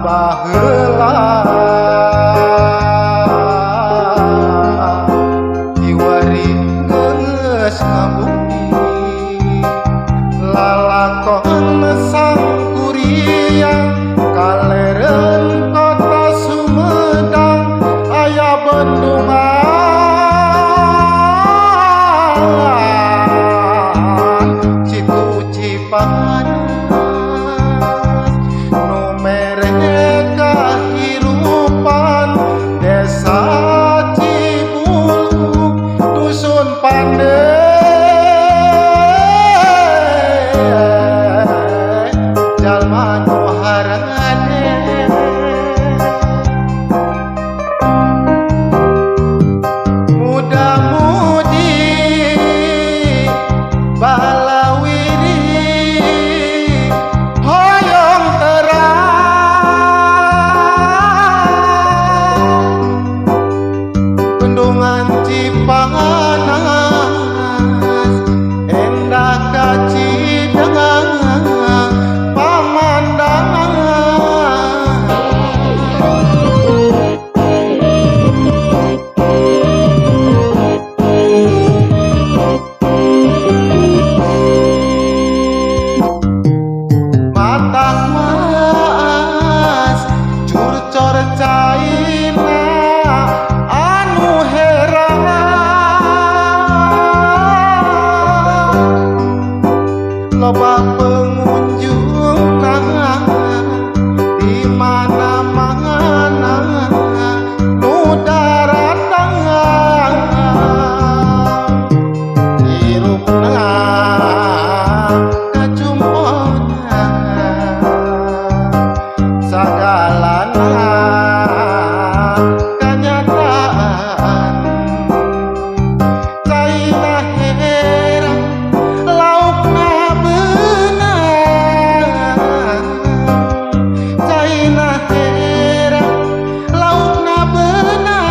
baheula kiwari geus ngabukti lalakon sang kuring kaleren kota Sumedang aya bendungan Situ Cipanas nu mere kahirupan desa Cibulu dusun Pande jalma nu harade muda-mudi balawiri hoyong terang bendungan Cipanas endah kacidangan pamandangan mata mas curcor caina anu heran loba pengunjung di mana-mana nu daratang hirupna kacumpona sagalana kenyataan caina heran laukna beunang caina heran laukna beunang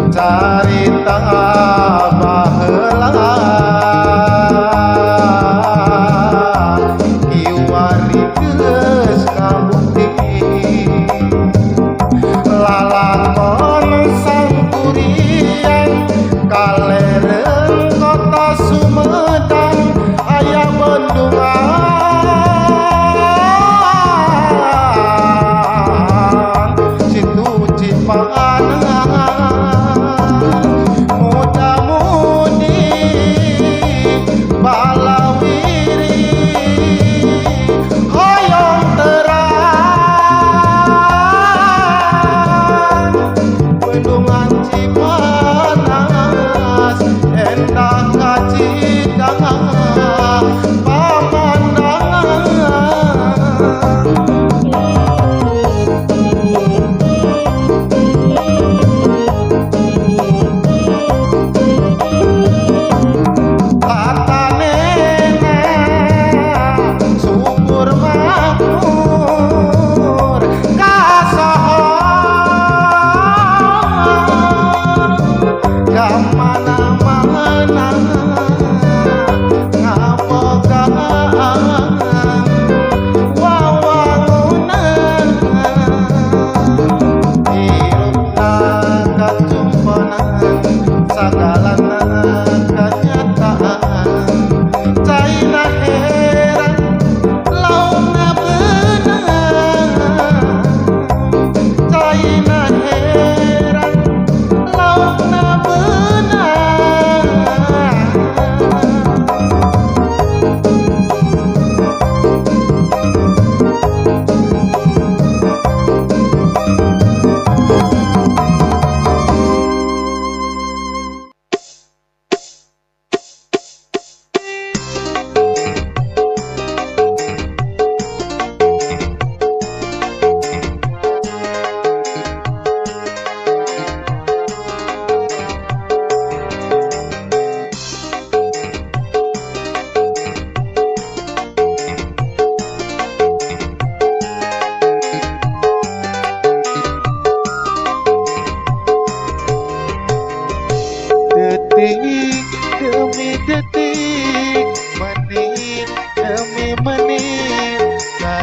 carita baheula kiwari geus ngabukti lalakon sang kuring kaleren kota Sumedang aya bendungan Situ Cipanas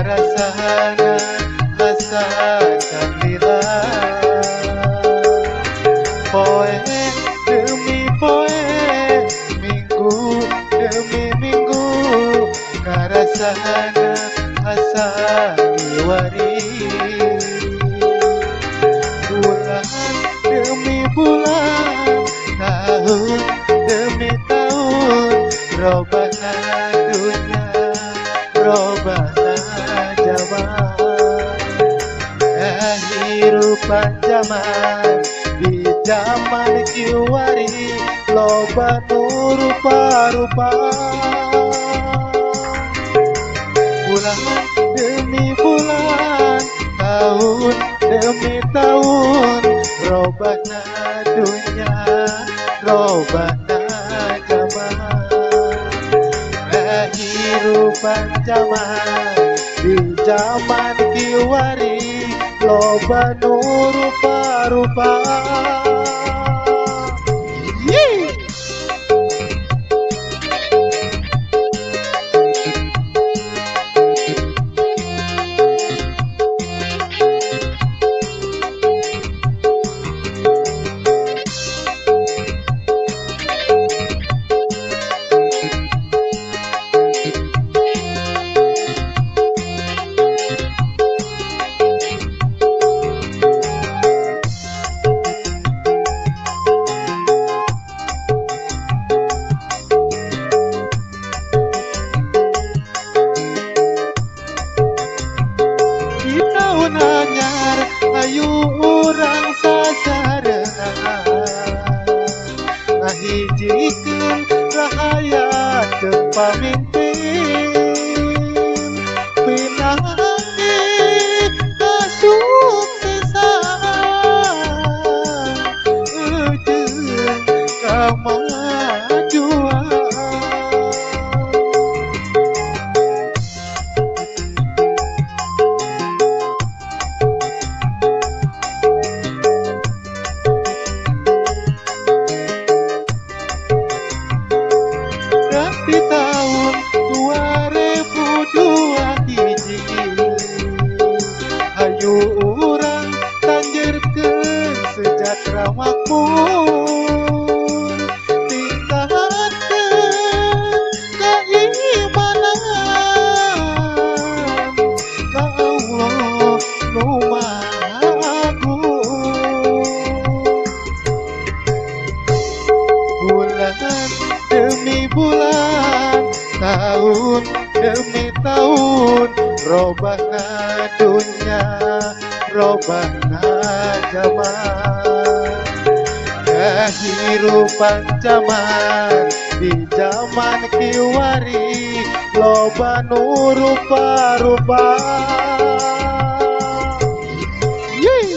karasana asa lila poe demi poe minggu demi minggu karasana asa liwari bulan demi bulan tahun demi tahun robana dunia robana zaman kehidupan zaman di zaman kiwari loba rupa-rupa bulan demi bulan tahun demi tahun robana dunia robana zaman kehidupan zaman di zaman kiwari loba rupa-rupa. Yeay. Anyar ayu urang sasarengan ngahijikeun rahayat jeung pamimpin pinanggi kasuksesan eujeun kamajuan di tahun 2021 ayu urang tanjerkeun sejahtera makmur tingkatkeun keimanan ka Allah nu Maha Agung bulan demi bulan tahun demi tahun robana dunia robana zaman kehidupan zaman di zaman kiwari loba rupa-rupa. Yeay.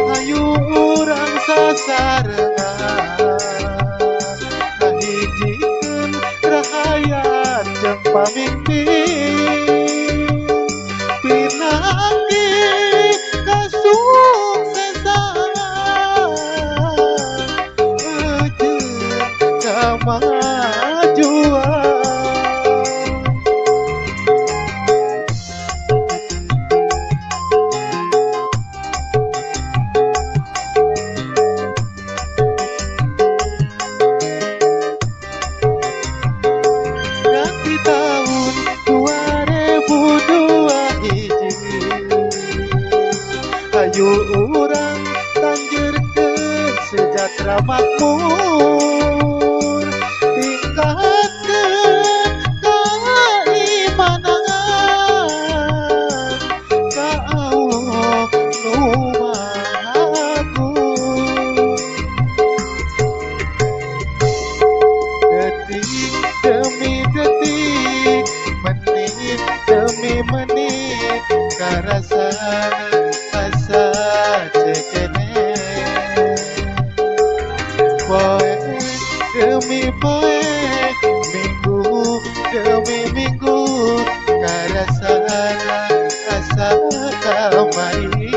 Ayu urang sasarengan ngahijikeun rahayat jeung pamimpin pinanggi kasuksesan eujeun kamajuan di tahun 2021 ayu urang tanjerkeun sejahtera makmur tingkatkeun keimanan ka Allah nu Maha Agung poe demi poe, minggu demi minggu, karasana asa kamari.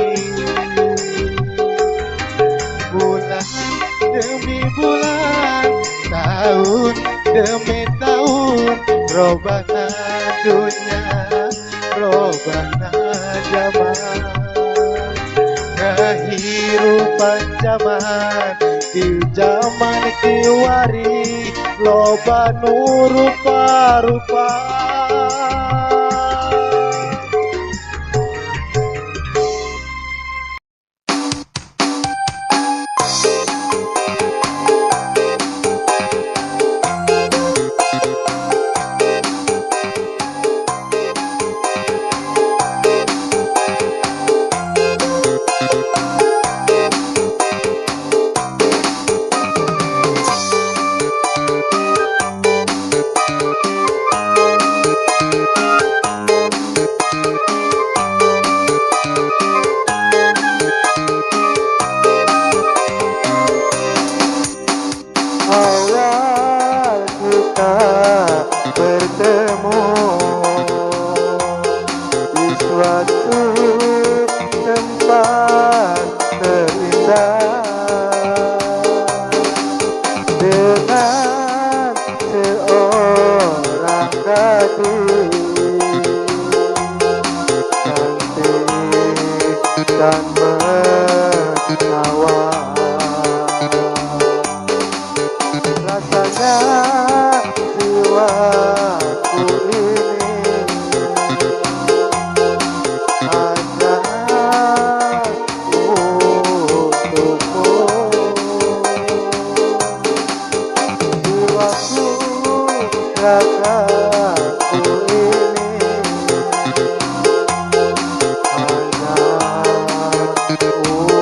Bulan demi bulan, tahun demi tahun, robana dunia, robana zaman. Kehidupan zaman di zaman kiwari, loba nu rupa-rupa. Awal kita bertemu di suatu tempat terindah dengan seorang gadis cantik dan menawan. Rasanya jiwaku ini hanya untukmu. Jiwaku, ragaku ini hanya untukmu.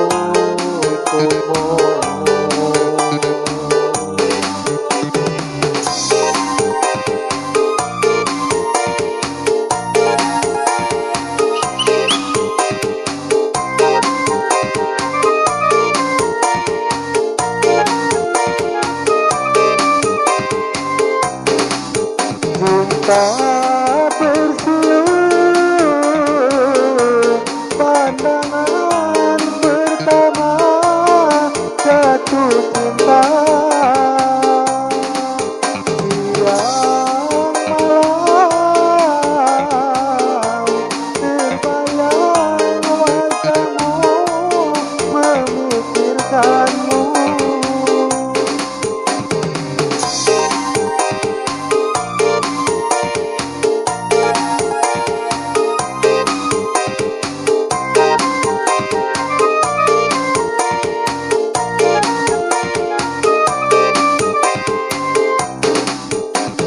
Cinta bersiul pandangan pertama jatuh cinta, siang malam terbayang wajahmu, memikirkanmu.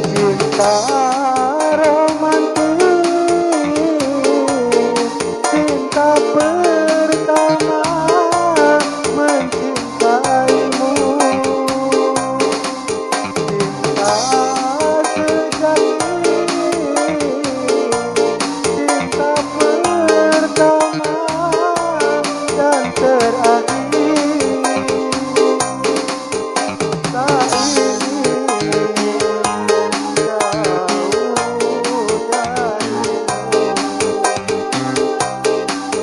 Cinta romantis, cinta pertama mencintaimu, cinta sejati, cinta pertama dan terakhir. Tak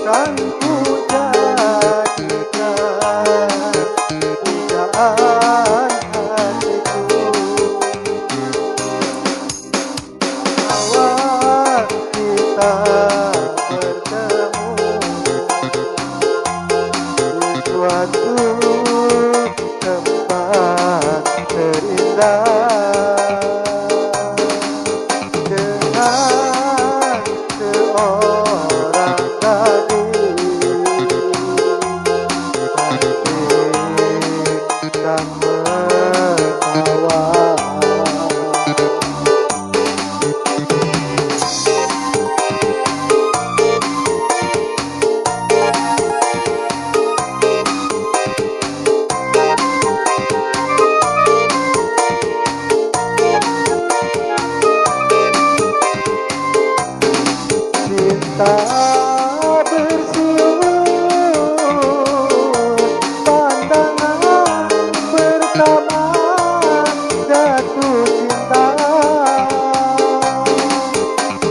kan ku jadikan pujaan hatiku. Awal kita bertemu di suatu tempat terindah dengan seorang gadis cantik dan menawan. Cinta bersiul pandangan pertama jatuh cinta,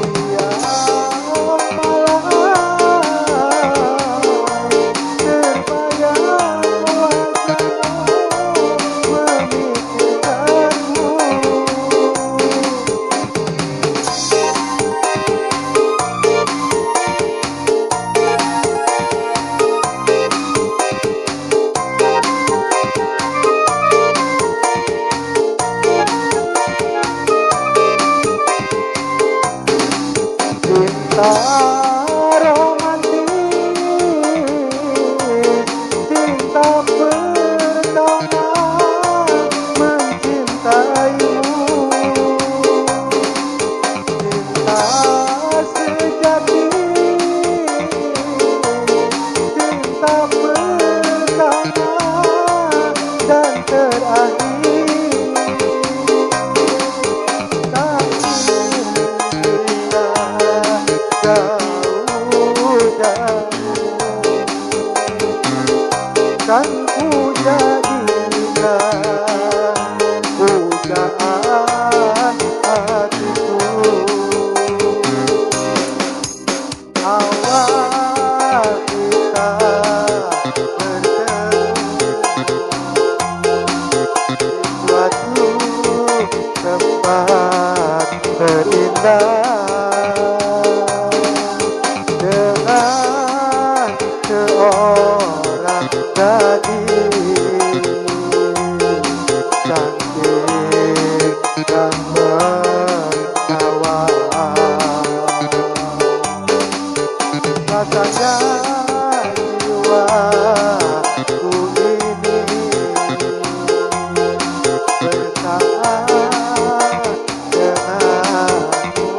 dia malam terbayang wajahmu memikirkanmu. Cinta romantis, cinta pertama mencintaimu, cinta sejati, cinta pertama dan terakhir. Tak jauh-jauh kan ku jadikan pujaan hatiku. Awal kita bertemu di suatu tempat terindah dengan seorang gadis cantik dan menawan. Rasanya jiwaku ini bersama denganmu.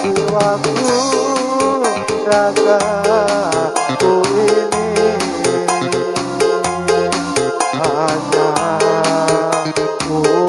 Jiwaku, ragaku ini hanya untukmu.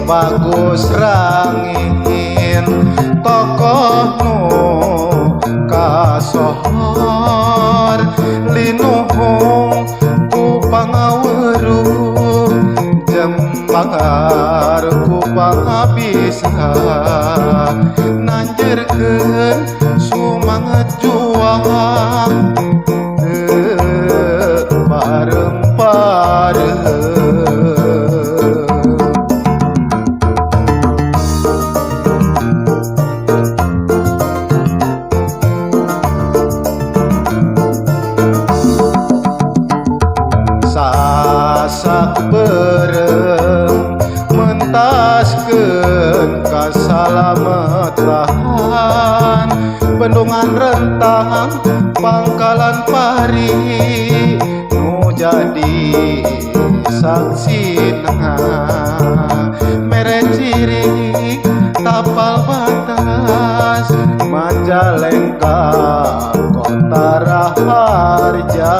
Bagus rangin tokohmu kasohor linuhung ku pangaweruh jembangar ku pangabisa nanjerkeun sumanget juang bareng-bareng. Sasak berem mentaskeun kasalamatan bendungan rentang pangkalan pari nu jadi saksina mere ciri tapal batas Majalengka kota Raharja.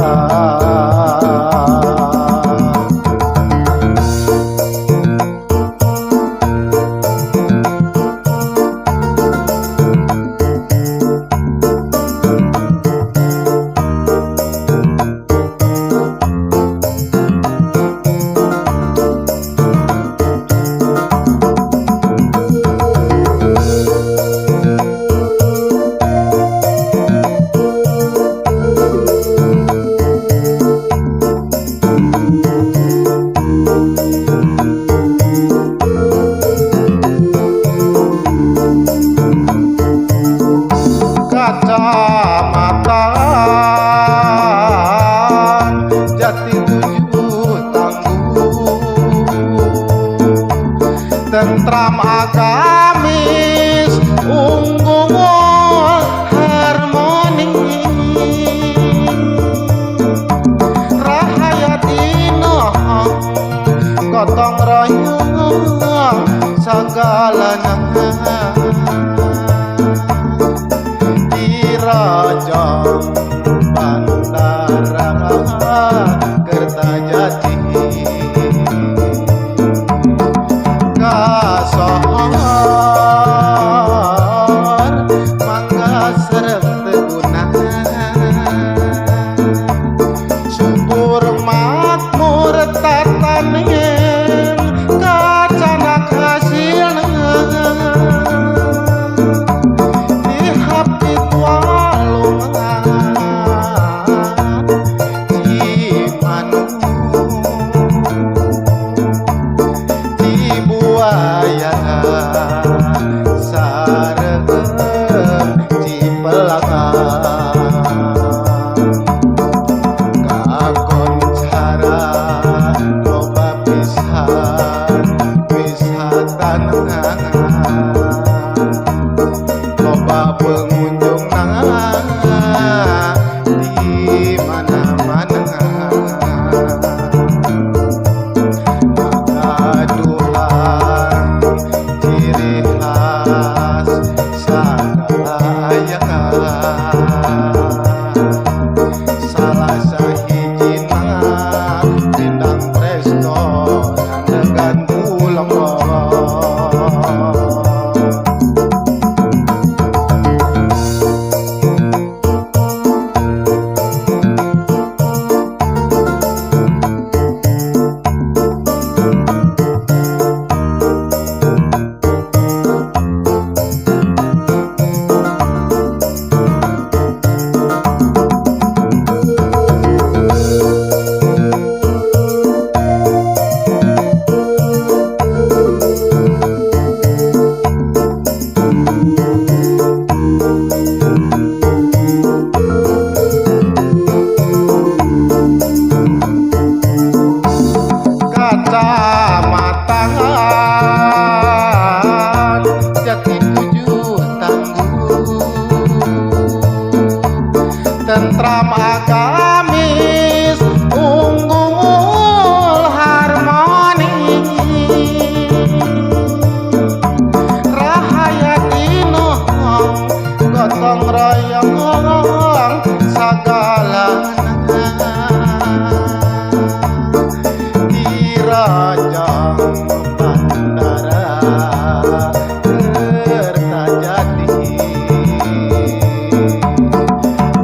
tentram agamis unggung harmoni rahaya dina gotong royong sagalana di Rajang Bandara Kertajati kasohor mangga sereng teguna subur makmur tatanen kacanak hasilna di hapit walungan Cimanu di buaya sareng Cipelangan kakoncara loba pisan wisata loba pengunjung di mana-mana Magaduhan ciri khas Sagaya salah sahijina bintang presto nandegan pulang Kacamatan Jati Tujuh Tangguh tentram agamis unggul harmoni rahayat inohong gotong royong sagalana di Rajang Bandara Kertajati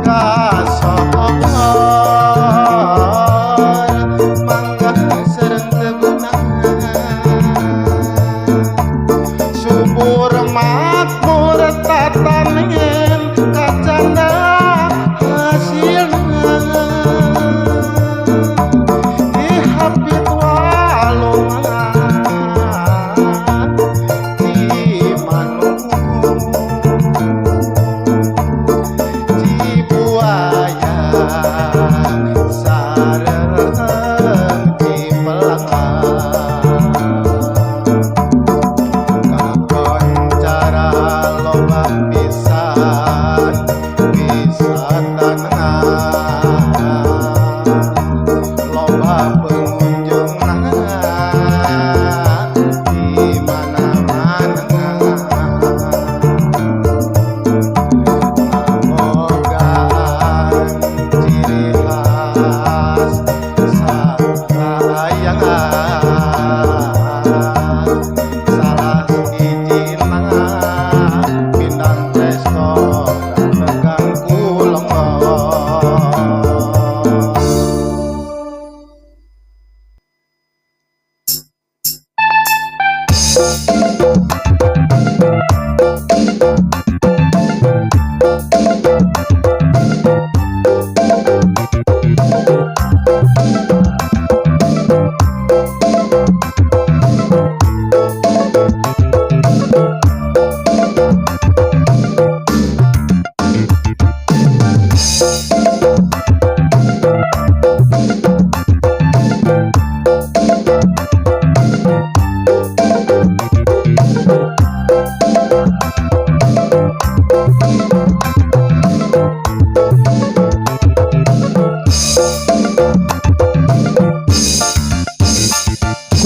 kasohor mangga sereng teguna subur makmur tatanen kacanda hasilna di hapit walungan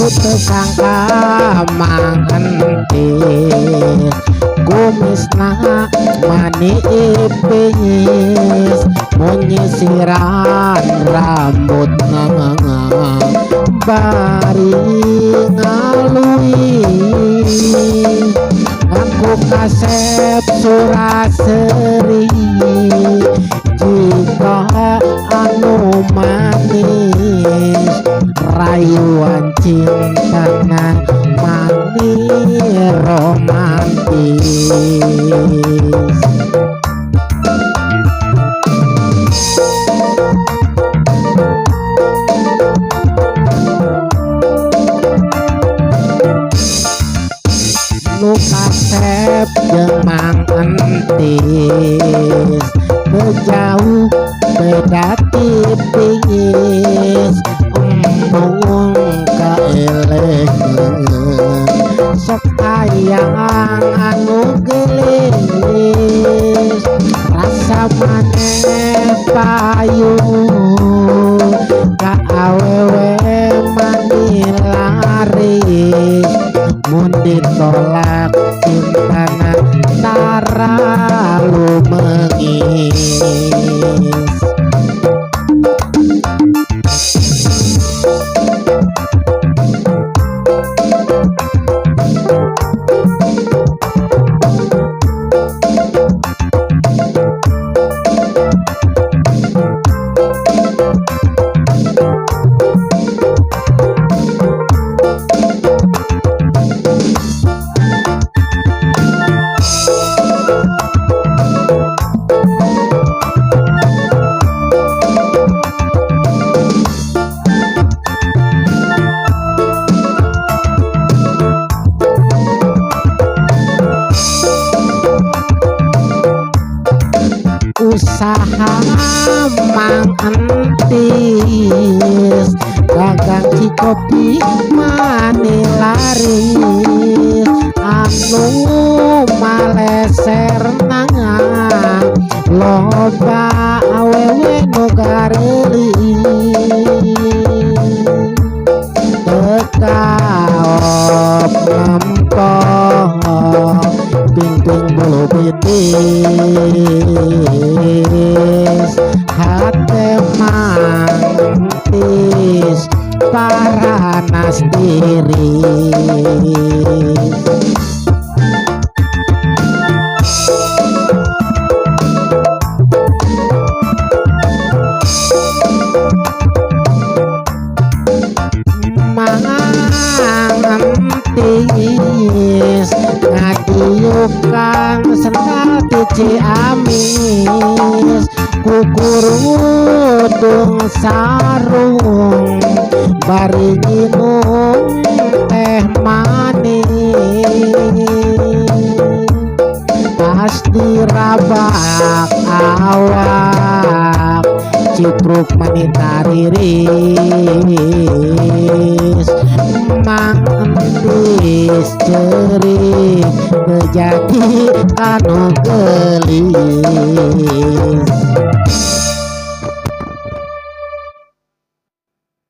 ku teu sangka mangentis kumisna mani ipis menyisiran rambut bari ngalui aku kasep suraseri jika anu manis rayuan cintana manis romantis. Nu kasep jeung Mang Entis bejauh beda tipis embung kaelengeun sok hayang anu gelis rasa maneh payu ka awewe mani laris mun ditolak cintana tara lumengis. Usaha Mang Entis dagang cikopi mani laris anu maleser nangan loba awewe nu gareuleuh tekaop ngempong ping-ping bulu pitis hate Mang Entis paranas tiris. Mang Entis ngadiukan sendal di Ciamis kukurudung sarung bari nginum teh manis pas dirabak awak cipruk manita riris Mang Entis cerik menjadi anu gelis.